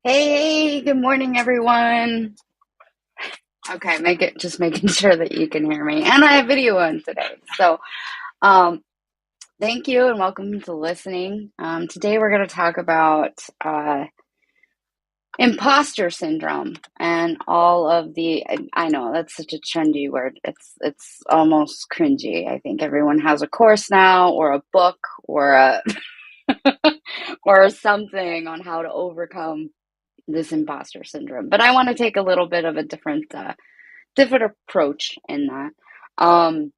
Hey, good morning, everyone. Okay, just making sure that you can hear me. And I have video on today. So, um, thank you and welcome to listening. Today we're going to talk about imposter syndrome and all of I know that's such a trendy word. It's almost cringy. I think everyone has a course now or a book or a or something on how to overcome this imposter syndrome. But I want to take a little bit of a different approach in that. Um,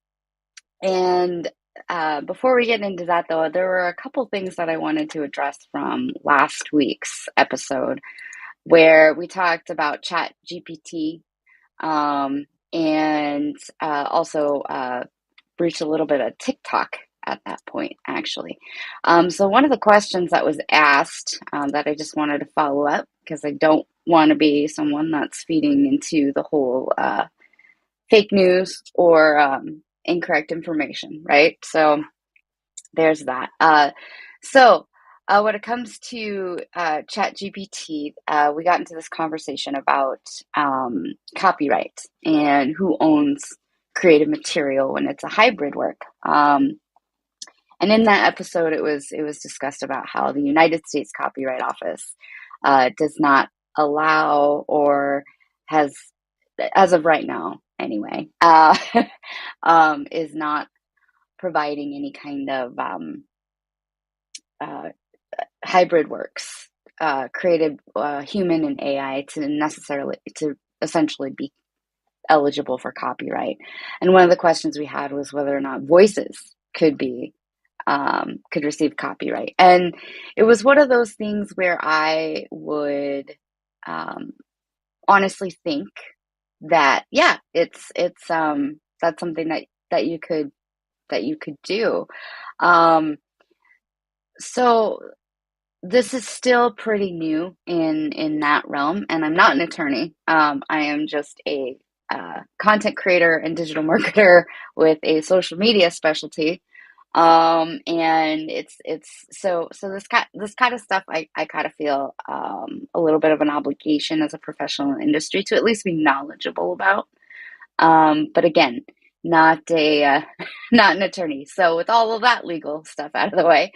and Before we get into that, though, there were a couple things that I wanted to address from last week's episode where we talked about Chat GPT and also breached a little bit of TikTok at that point, actually. So one of the questions that was asked that I just wanted to follow up because I don't want to be someone that's feeding into the whole fake news or incorrect information, right? So there's that. When it comes to Chat GPT, we got into this conversation about copyright and who owns creative material when it's a hybrid work. And in that episode, it was discussed about how the United States Copyright Office does not allow or has, as of right now, anyway, is not providing any kind of uh, hybrid works created human and AI to essentially be eligible for copyright. And one of the questions we had was whether or not voices could receive copyright. And it was one of those things where I would um, honestly think that yeah, it's that's something that you could do. Um, so this is still pretty new in that realm, and I'm not an attorney. I am just a content creator and digital marketer with a social media specialty. And it's this kind of stuff I kind of feel a little bit of an obligation as a professional in the industry to at least be knowledgeable about. But again, not a not an attorney. So with all of that legal stuff out of the way,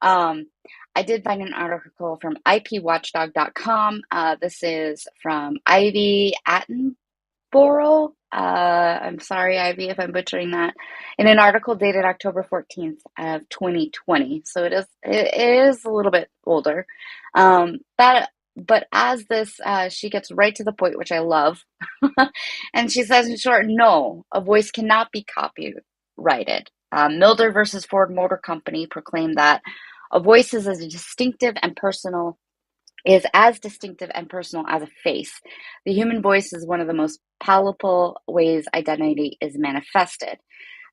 um, I did find an article from ipwatchdog.com. This is from Ivy Attenborough. I'm sorry, Ivy, if I'm butchering that. In an article dated October 14th of 2020. So it is a little bit older. But as this, she gets right to the point, which I love. And she says, in short, no, a voice cannot be copyrighted. Milder versus Ford Motor Company proclaimed that a voice is as distinctive and personal as a face. The human voice is one of the most palatable ways identity is manifested.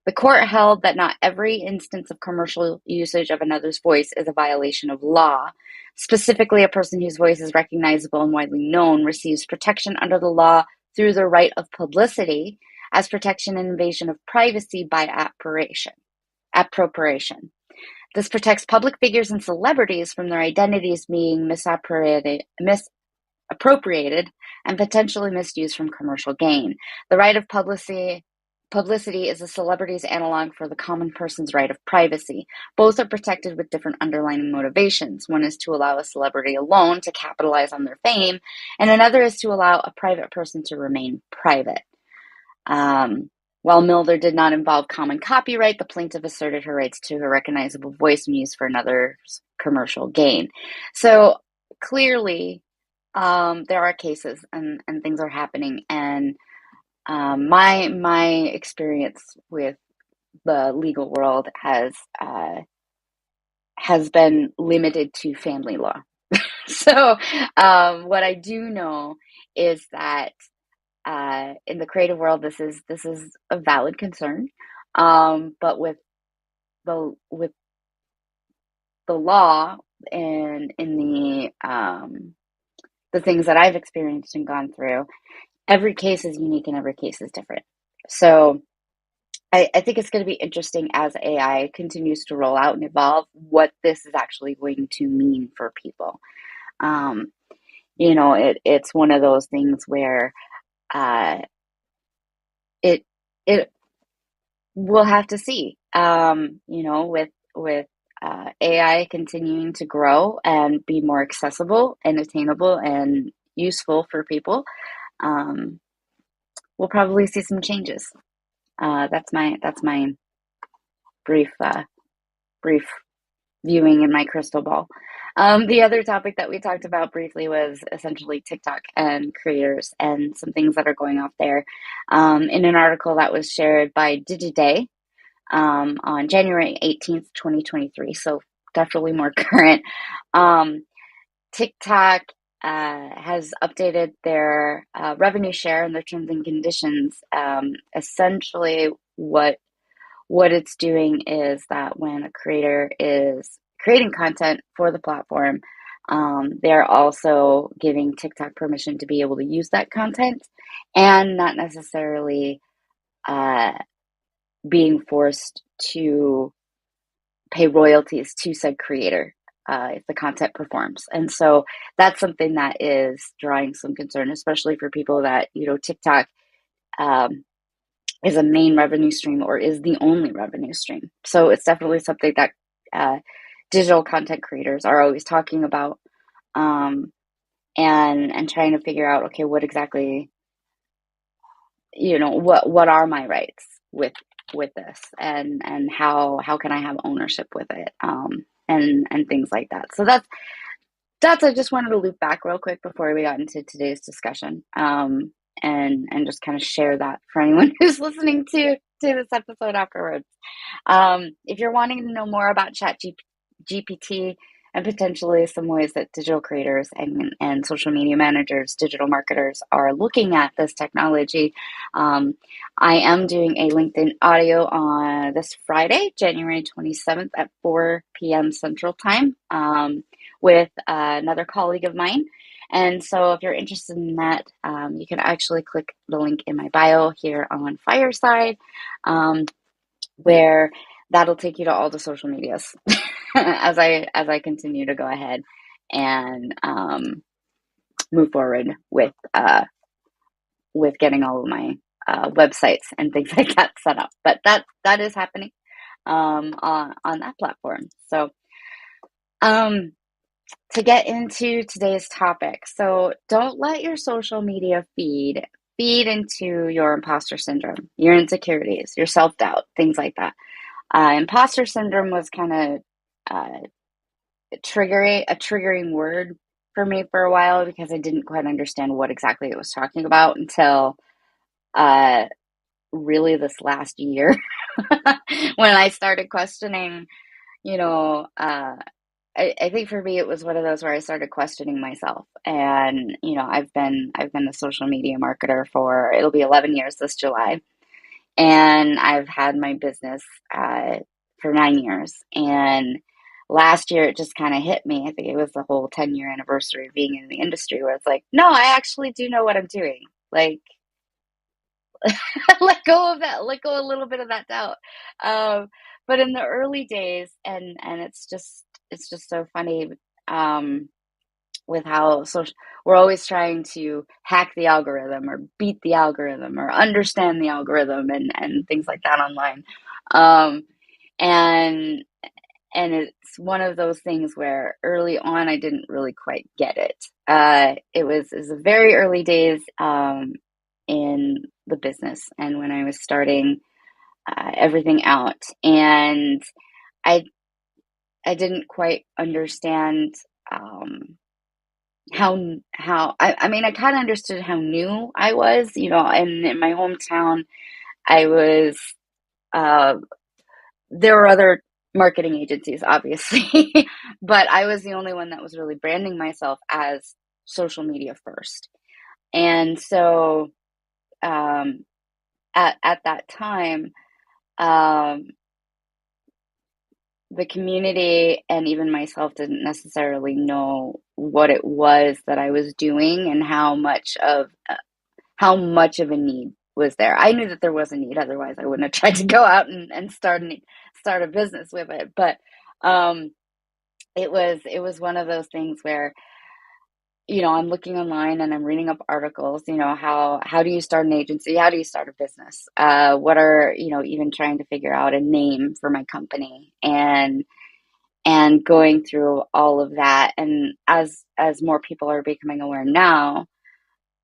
The court held that not every instance of commercial usage of another's voice is a violation of law. Specifically, a person whose voice is recognizable and widely known receives protection under the law through the right of publicity as protection and invasion of privacy by appropriation. This protects public figures and celebrities from their identities being misappropriated and potentially misused from commercial gain. The right of Publicity is a celebrity's analog for the common person's right of privacy. Both are protected with different underlying motivations. One is to allow a celebrity alone to capitalize on their fame, and another is to allow a private person to remain private. Um, while Milder did not involve common copyright, the plaintiff asserted her rights to her recognizable voice when used for another's commercial gain. So clearly, there are cases and things are happening. And my experience with the legal world has been limited to family law. So what I do know is that in the creative world, this is a valid concern. But with the law and in the things that I've experienced and gone through, every case is unique and every case is different. So I think it's going to be interesting as AI continues to roll out and evolve what this is actually going to mean for people. Um, it's one of those things where uh, it it we'll have to see. With AI continuing to grow and be more accessible and attainable and useful for people, um, we'll probably see some changes. That's my brief viewing in my crystal ball. The other topic that we talked about briefly was essentially TikTok and creators and some things that are going off there. In an article that was shared by Digiday, on January 18th, 2023. So definitely more current. Um, TikTok has updated their revenue share and their terms and conditions. Essentially, what it's doing is that when a creator is creating content for the platform, they're also giving TikTok permission to be able to use that content and not necessarily uh, being forced to pay royalties to said creator if the content performs. And so that's something that is drawing some concern, especially for people that, TikTok um, is a main revenue stream or is the only revenue stream. So it's definitely something that uh, digital content creators are always talking about, um, and trying to figure out, okay, what exactly, what are my rights with this, and how can I have ownership with it, and things like that. So that's I just wanted to loop back real quick before we got into today's discussion, and just kind of share that for anyone who's listening to this episode afterwards. If you're wanting to know more about GPT and potentially some ways that digital creators and social media managers, digital marketers are looking at this technology, um, I am doing a LinkedIn audio on this Friday, January 27th at 4 p.m. Central Time, with another colleague of mine. And so if you're interested in that, you can actually click the link in my bio here on Fireside. Where that'll take you to all the social medias as I continue to go ahead and move forward with getting all of my websites and things like that set up. But that is happening on that platform. So um, to get into today's topic, so don't let your social media feed into your imposter syndrome, your insecurities, your self doubt, things like that. Imposter syndrome was kind of uh, a triggering word for me for a while because I didn't quite understand what exactly it was talking about until uh, really this last year when I started questioning. You know, I think for me it was one of those where I started questioning myself, and I've been a social media marketer for it'll be 11 years this July, and I've had my business for 9 years. And last year, it just kind of hit me. I think it was the whole 10-year anniversary of being in the industry, where it's like, no, I actually do know what I'm doing. Like, let go of that, let go a little bit of that doubt. Um, but in the early days, and it's just so funny. Um, with how social we're always trying to hack the algorithm or beat the algorithm or understand the algorithm and things like that online. Um, and it's one of those things where early on I didn't really quite get it. It was a very early days in the business and when I was starting everything out, and I I didn't quite understand um, I mean I kind of understood how new I was, and in my hometown I was uh, there were other marketing agencies, obviously, but I was the only one that was really branding myself as social media first. And so um, at that time, um, the community and even myself didn't necessarily know what it was that I was doing and how much of a need was there. I knew that there was a need, otherwise I wouldn't have tried to go out and start a business with it. But um, it was one of those things where I'm looking online and I'm reading up articles. How do you start an agency? How do you start a business? What are even trying to figure out a name for my company and going through all of that. And as more people are becoming aware now,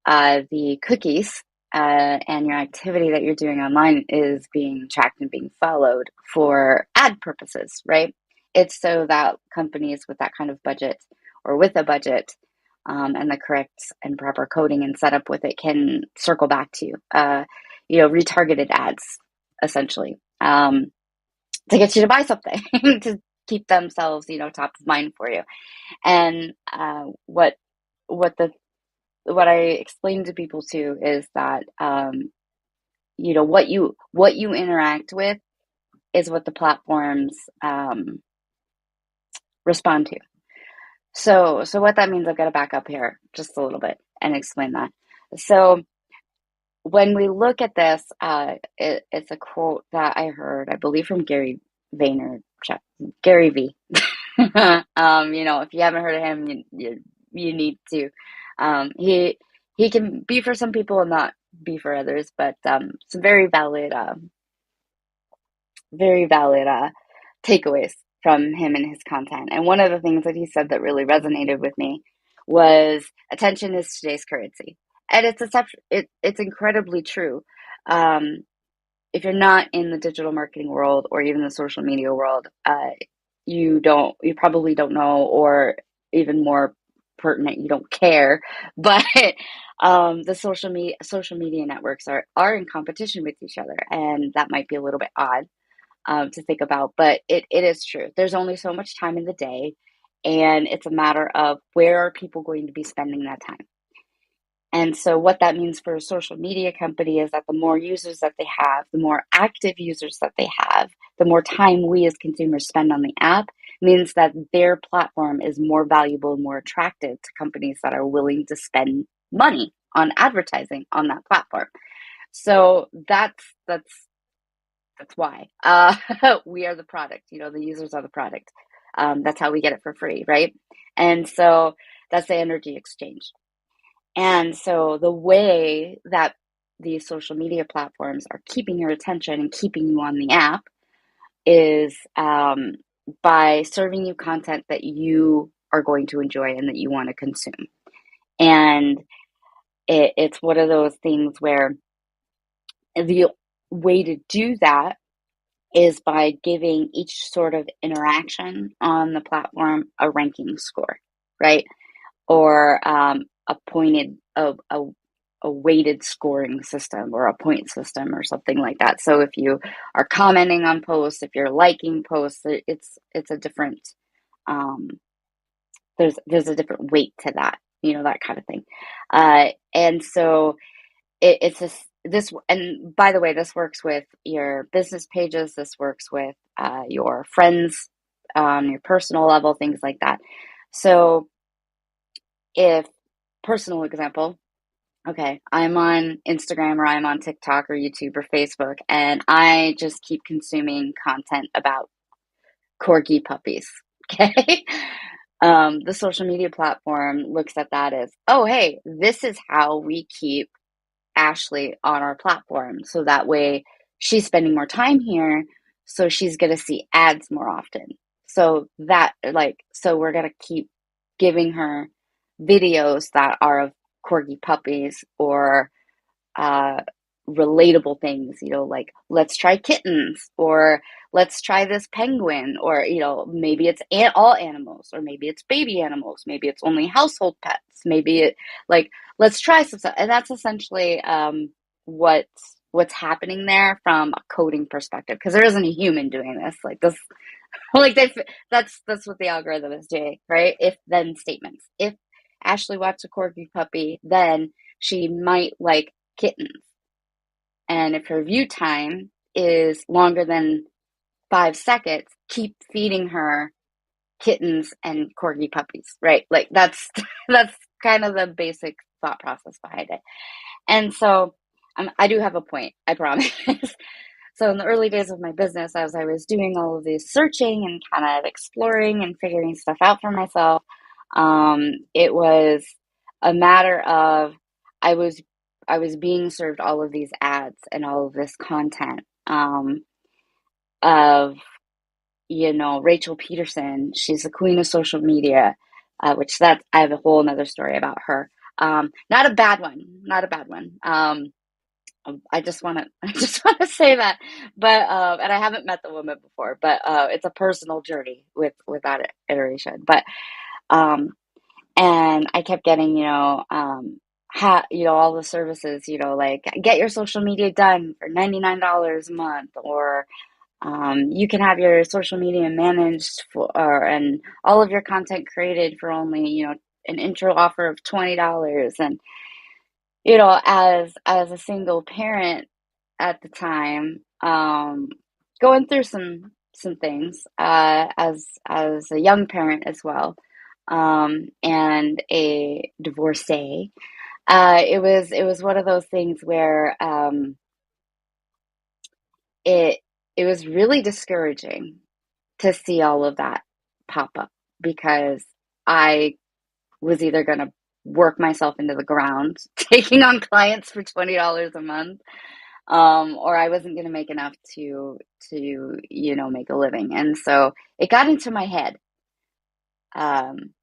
the cookies and your activity that you're doing online is being tracked and being followed for ad purposes, right? It's so that companies with that kind of budget or with a budget and the correct and proper coding and setup with it can circle back to you, retargeted ads, essentially, to get you to buy something, to keep themselves, top of mind for you. And what the what I explain to people too is that what you interact with is what the platforms respond to. So what that means, I've got to back up here just a little bit and explain that. So when we look at this, it's a quote that I heard, I believe, from Gary Vaynerchuk, Gary V. If you haven't heard of him, you need to. He can be for some people and not be for others, but some very valid takeaways from him and his content. And one of the things that he said that really resonated with me was attention is today's currency, and it's incredibly true. Um, if you're not in the digital marketing world or even the social media world, you probably don't know, or even more pertinent, you don't care. But the social media networks are in competition with each other, and that might be a little bit odd to think about, but it is true. There's only so much time in the day, and it's a matter of where are people going to be spending that time. And so, what that means for a social media company is that the more users that they have, the more active users that they have, the more time we as consumers spend on the app, means that their platform is more valuable and more attractive to companies that are willing to spend money on advertising on that platform. So that's why we are the product. The users are the product. That's how we get it for free, right? And so that's the energy exchange. And so the way that these social media platforms are keeping your attention and keeping you on the app is by serving you content that you are going to enjoy and that you want to consume. And it's one of those things where the way to do that is by giving each sort of interaction on the platform a ranking score, right? Or a weighted scoring system or a point system or something like that. So if you are commenting on posts, if you're liking posts, it's a different um, there's a different weight to that, that kind of thing. And so it's this, and by the way, this works with your business pages. This works with your friends on your personal level, things like that. So if personal example, okay, I'm on Instagram or I'm on TikTok or YouTube or Facebook, and I just keep consuming content about corgi puppies. Okay. The social media platform looks at that as, oh, hey, this is how we keep Ashley on our platform. So that way she's spending more time here. So she's going to see ads more often. So that, like, so we're going to keep giving her videos that are of corgi puppies or uh, relatable things, like let's try kittens or let's try this penguin, or, maybe it's all animals, or maybe it's baby animals, maybe it's only household pets, maybe like, let's try some stuff. And that's essentially what's happening there from a coding perspective, because there isn't a human doing this. Like this, like that's what the algorithm is doing, right? If then statements. If Ashley wants a corgi puppy, then she might like kittens. And if her view time is longer than 5 seconds, keep feeding her kittens and corgi puppies, right? Like that's that's kind of the basic thought process behind it. And so I do have a point, I promise. So in the early days of my business, as I was doing all of this searching and kind of exploring and figuring stuff out for myself, it was a matter of I was I was being served all of these ads and all of this content of Rachel Peterson. She's the queen of social media, which that I have a whole another story about her. Not a bad one, not a bad one. I just want to I just want to say that, but and I haven't met the woman before, but it's a personal journey with that iteration. But um, and I kept getting all the services, like get your social media done for $99 a month, or you can have your social media managed and all of your content created for only an intro offer of $20. And as a single parent at the time, going through some things, as a young parent as well, and a divorcee. It was one of those things where it it was really discouraging to see all of that pop up, because I was either going to work myself into the ground taking on clients for $20 a month, or I wasn't going to make enough to make a living. And so it got into my head, um,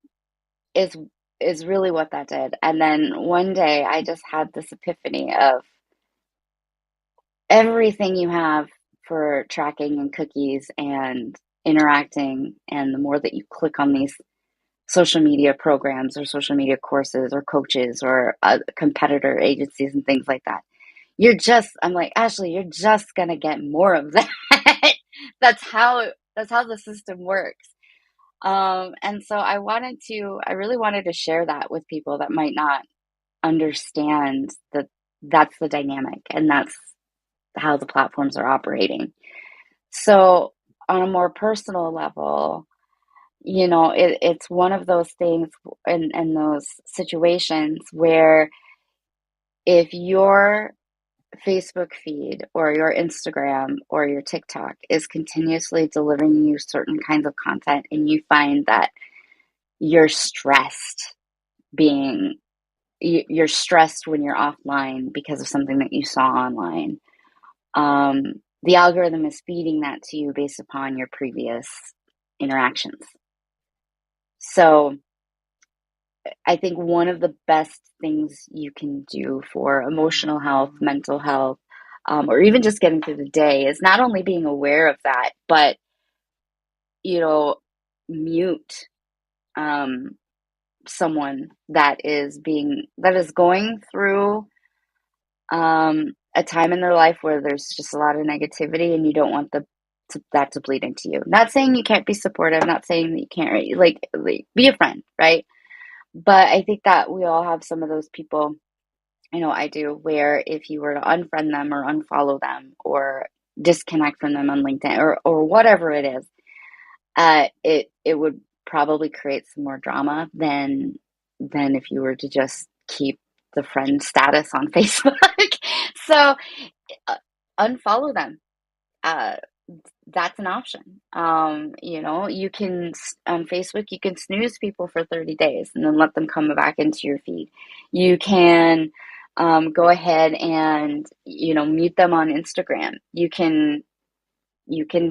is is really what that did. And then one day I just had this epiphany of everything you have for tracking and cookies and interacting, and the more that you click on these social media programs or social media courses or coaches or competitor agencies and things like that, I'm like, Ashley, you're just gonna get more of that. That's how the system works. And so I really wanted to share that with people that might not understand that that's the dynamic and that's how the platforms are operating. So on a more personal level, it's one of those things in those situations where if your Facebook feed or your Instagram or your TikTok is continuously delivering you certain kinds of content, and you find that you're stressed being you're stressed when you're offline because of something that you saw online, um, the algorithm is feeding that to you based upon your previous interactions. So I think one of the best things you can do for emotional health, mental health, or even just getting through the day is not only being aware of that, but you know, mute um, someone that is going through a time in their life where there's just a lot of negativity, and you don't want that to bleed into you. Not saying you can't be supportive, not saying that you can't like be a friend, right? But I think that we all have some of those people. I know I do, where if you were to unfriend them or unfollow them or disconnect from them on LinkedIn or whatever it is, it would probably create some more drama than if you were to just keep the friend status on Facebook. So unfollow them. Uh, that's an option. You can on Facebook, you can snooze people for 30 days and then let them come back into your feed. You can go ahead and mute them on Instagram. You can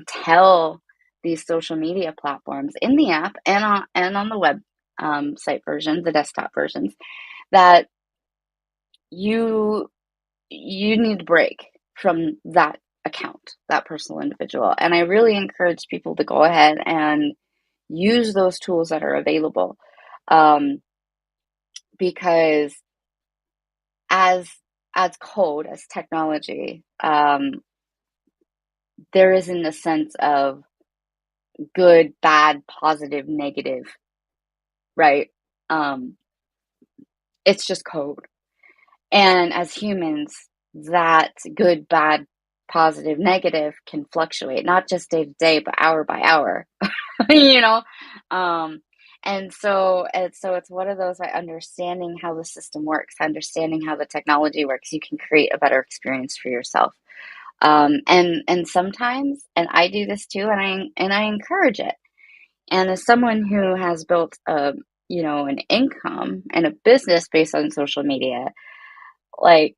tell these social media platforms in the app and on the web site version, the desktop versions, that you you need to break from that account, that personal individual. And I really encourage people to go ahead and use those tools that are available, um, because as code, as technology, there isn't a sense of good, bad, positive, negative, right? Um, it's just code. And as humans, that good, bad, positive, negative can fluctuate, not just day to day, but hour by hour, you know? Um, and so it's one of those, by understanding how the system works, understanding how the technology works, you can create a better experience for yourself. And sometimes, and I do this too, and I encourage it. And as someone who has built an income and a business based on social media, like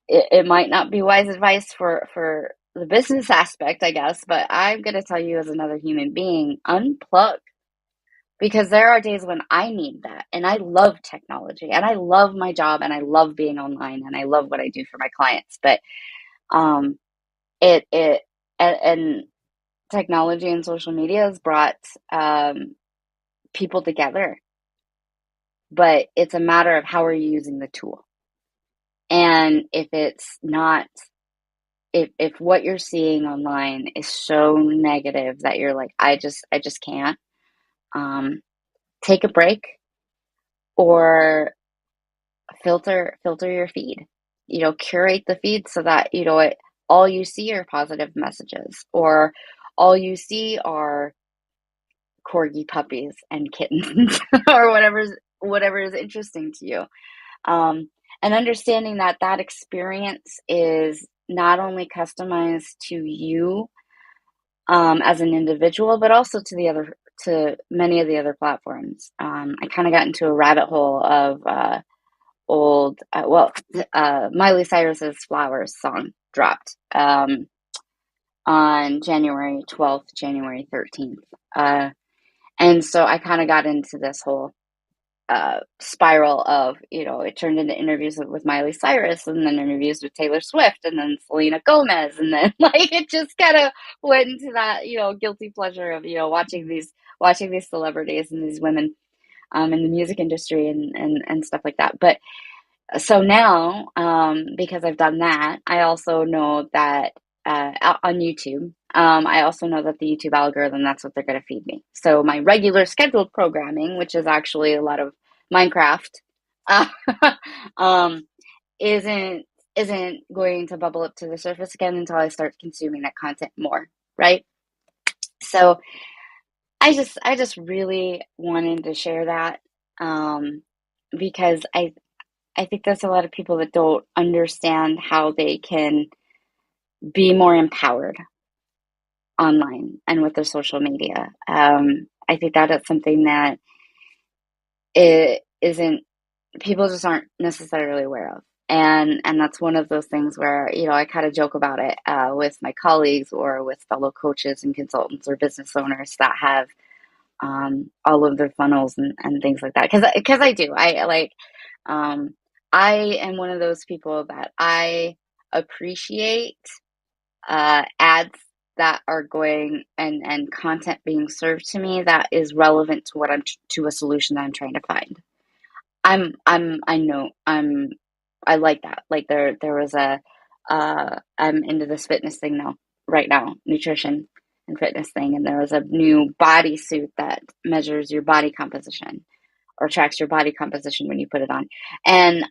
it might not be wise advice for the business aspect, I guess, but I'm going to tell you, as another human being, unplug, because there are days when I need that. And I love technology and I love my job and I love being online and I love what I do for my clients. But um, it and technology and social media has brought people together, but it's a matter of how are you using the tool. And if it's not, if what you're seeing online is so negative that you're like, I just can't, um, take a break, or filter your feed. Curate the feed so that all you see are positive messages, or all you see are corgi puppies and kittens, or whatever is interesting to you. Um, and understanding that that experience is not only customized to you, as an individual, but also to many of the other platforms. I kind of got into a rabbit hole of Miley Cyrus's "Flowers" song dropped on January 12th, January 13th. And so I kind of got into this whole spiral of, it turned into interviews with Miley Cyrus, and then interviews with Taylor Swift, and then Selena Gomez, and then like it just kind of went into that, guilty pleasure of, watching these celebrities and these women in the music industry and stuff like that. But so now, because I've done that, I also know that on YouTube, I also know that the YouTube algorithm, that's what they're going to feed me. So my regular scheduled programming, which is actually a lot of Minecraft, uh, um, isn't isn't going to bubble up to the surface again until I start consuming that content more, right? So I just really wanted to share that, um, because I think there's a lot of people that don't understand how they can be more empowered online and with their social media. I think that is something that it isn't people just aren't necessarily aware of. And that's one of those things where, I kind of joke about it with my colleagues or with fellow coaches and consultants or business owners that have all of their funnels and things like that. Because I do. Um, I am one of those people that I appreciate ads that are going and content being served to me that is relevant to to a solution that I'm trying to find. I know I like that. Like there was I'm into this fitness thing now, right now, nutrition and fitness thing, and there was a new bodysuit that measures your body composition or tracks your body composition when you put it on. And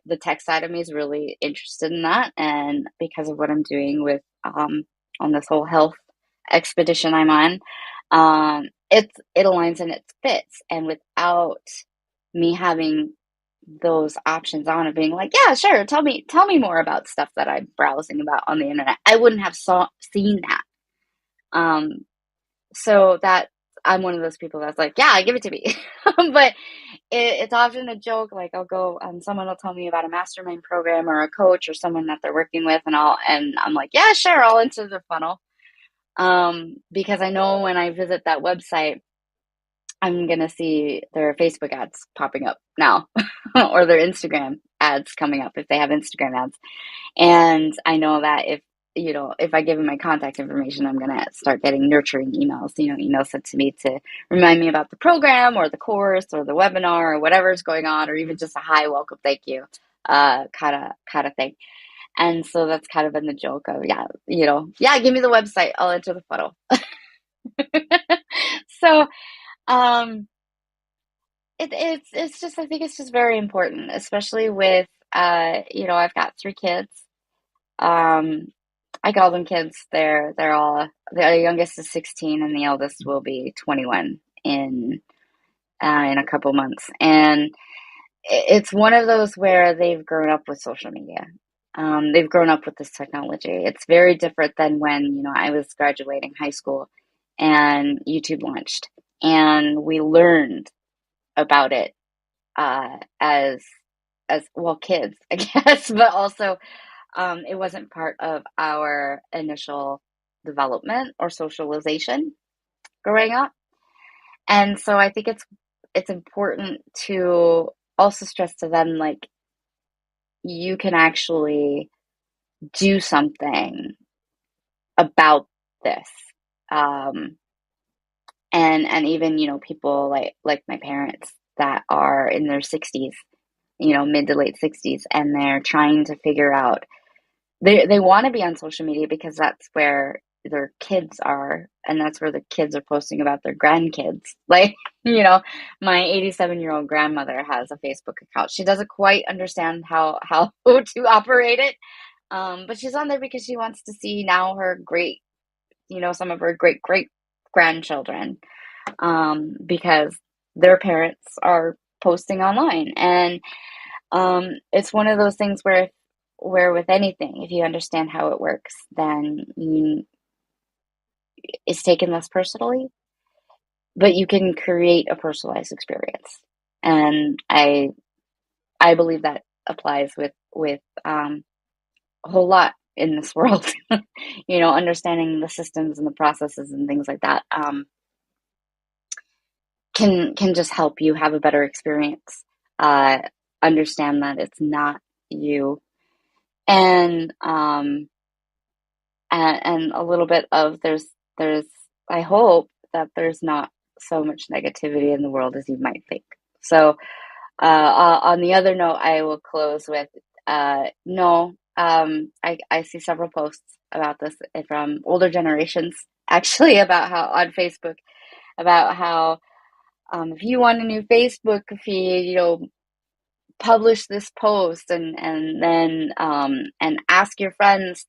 the tech side of me is really interested in that. And because of what I'm doing with, on this whole health expedition I'm on, it aligns and it fits. And without me having those options on of being like, yeah, sure, tell me more about stuff that I'm browsing about on the internet, I wouldn't have seen that. Um, so that I'm one of those people that's like, yeah, give it to me. But it's often a joke. Like I'll go, someone will tell me about a mastermind program or a coach or someone that they're working with, and I'm like, yeah, sure, I'll enter the funnel. Because I know when I visit that website, I'm gonna see their Facebook ads popping up now, or their Instagram ads coming up if they have Instagram ads. And I know that if I give them my contact information, I'm going to start getting nurturing emails, emails sent to me to remind me about the program or the course or the webinar or whatever's going on, or even just a hi, welcome, thank you, kind of thing. And so that's kind of been the joke of, yeah, yeah, give me the website, I'll enter the funnel. So, um, it's just, I think it's just very important, especially with, I've got 3 kids. Um, I call them kids. They're all the youngest is 16 and the eldest will be 21 in a couple months. And it's one of those where they've grown up with social media. They've grown up with this technology. It's very different than when, I was graduating high school and YouTube launched and we learned about it as well kids, I guess, but also it wasn't part of our initial development or socialization growing up. And so I think it's important to also stress to them like you can actually do something about this. Um, and even, people like my parents that are in their 60s, mid to late 60s, and they're trying to figure out they want to be on social media because that's where their kids are and that's where the kids are posting about their grandkids. Like, my 87-year-old grandmother has a Facebook account. She doesn't quite understand how to operate it. But she's on there because she wants to see now her great, some of her great great grandchildren. Because their parents are posting online. And it's one of those things where with anything, if you understand how it works, then it's taken less personally, but you can create a personalized experience. And I believe that applies with a whole lot in this world. Understanding the systems and the processes and things like that can just help you have a better experience. Uh, Understand that it's not you, and and a little bit of there's I hope that there's not so much negativity in the world as you might think. So on the other note, I will close with no. I see several posts about this from older generations, actually, about how on Facebook, about how if you want a new Facebook feed, publish this post and then and ask your friends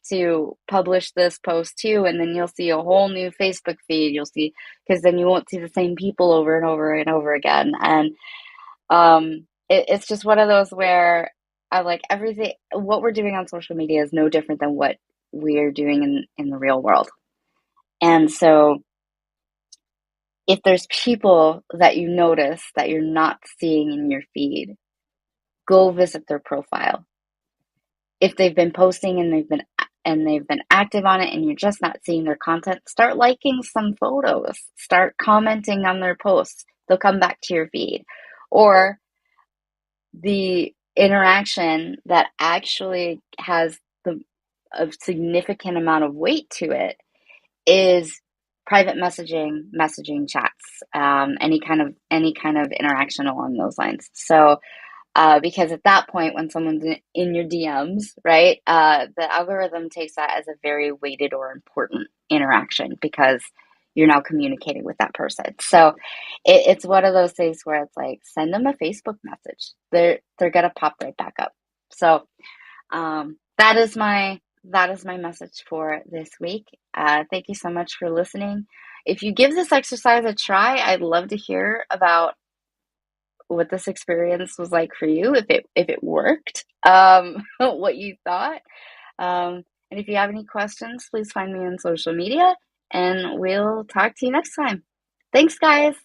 to publish this post too, and then you'll see a whole new Facebook feed. You'll see, because then you won't see the same people over and over and over again. And it's just one of those where I like everything. What we're doing on social media is no different than what we're doing in the real world. And so if there's people that you notice that you're not seeing in your feed, go visit their profile. If they've been posting and they've been active on it and you're just not seeing their content, start liking some photos, start commenting on their posts. They'll come back to your feed. Or the interaction that actually has a significant amount of weight to it is private messaging chats, any kind of interaction along those lines. So because at that point, when someone's in your DMs, right, the algorithm takes that as a very weighted or important interaction because you're now communicating with that person. So it's one of those things where it's like, send them a Facebook message. They're gonna pop right back up. So that is my message for this week. Thank you so much for listening. If you give this exercise a try, I'd love to hear about what this experience was like for you, if it worked, what you thought. And if you have any questions, please find me on social media. and we'll talk to you next time. Thanks, guys.